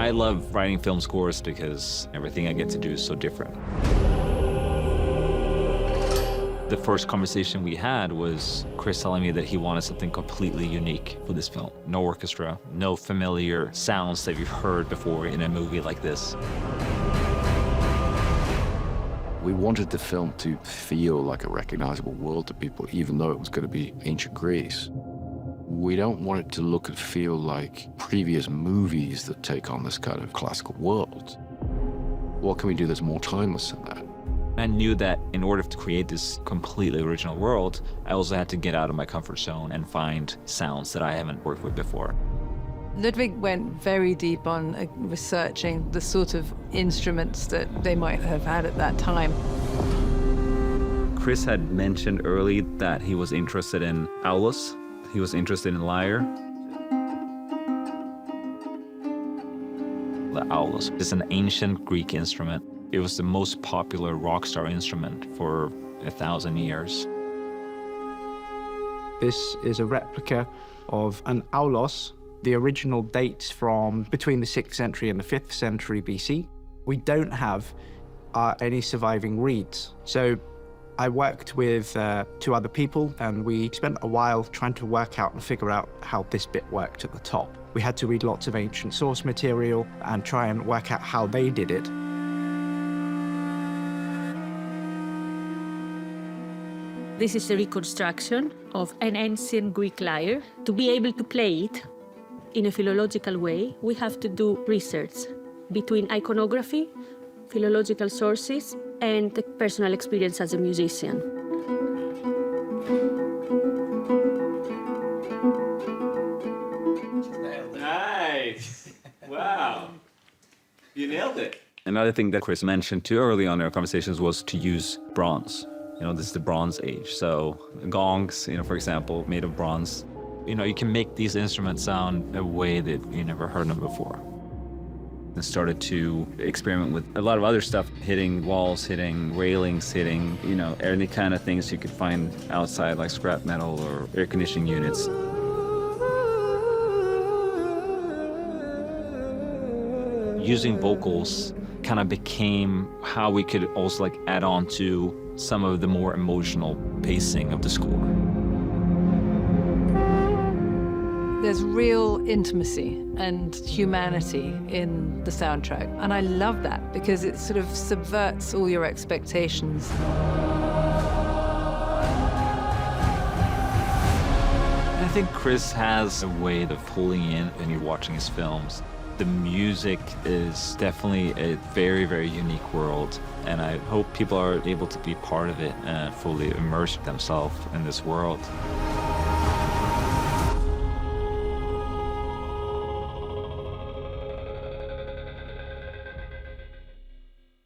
I love writing film scores because everything I get to do is so different. The first conversation we had was Chris telling me that he wanted something completely unique for this film. No orchestra, no familiar sounds that you've heard before in a movie like this. We wanted the film to feel like a recognizable world to people, even though it was going to be ancient Greece. We don't want it to look and feel like previous movies that take on this kind of classical world. What can we do that's more timeless than that? I knew that in order to create this completely original world, I also had to get out of my comfort zone and find sounds that I haven't worked with before. Ludwig went very deep on researching the sort of instruments that they might have had at that time. Chris had mentioned early that he was interested in aulos. He was interested in lyre. The aulos is an ancient Greek instrument. It was the most popular rock star instrument for 1,000 years. This is a replica of an aulos. The original dates from between the 6th century and the 5th century BC. We don't have any surviving reeds. So I worked with 2 other people, and we spent a while trying to work out and figure out how this bit worked at the top. We had to read lots of ancient source material and try and work out how they did it. This is a reconstruction of an ancient Greek lyre. To be able to play it in a philological way, we have to do research between iconography, philological sources, and the personal experience as a musician. Nice! Wow! You nailed it. Another thing that Chris mentioned too early on in our conversations was to use bronze. You know, this is the Bronze Age, so gongs, you know, for example, made of bronze. You know, you can make these instruments sound a way that you never heard them before. And started to experiment with a lot of other stuff, hitting walls, hitting railings, hitting, you know, any kind of things you could find outside, like scrap metal or air conditioning units. Using vocals kind of became how we could also like add on to some of the more emotional pacing of the score. There's real intimacy and humanity in the soundtrack, and I love that because it sort of subverts all your expectations. I think Chris has a way of pulling in when you're watching his films. The music is definitely a very, very unique world, and I hope people are able to be part of it and fully immerse themselves in this world.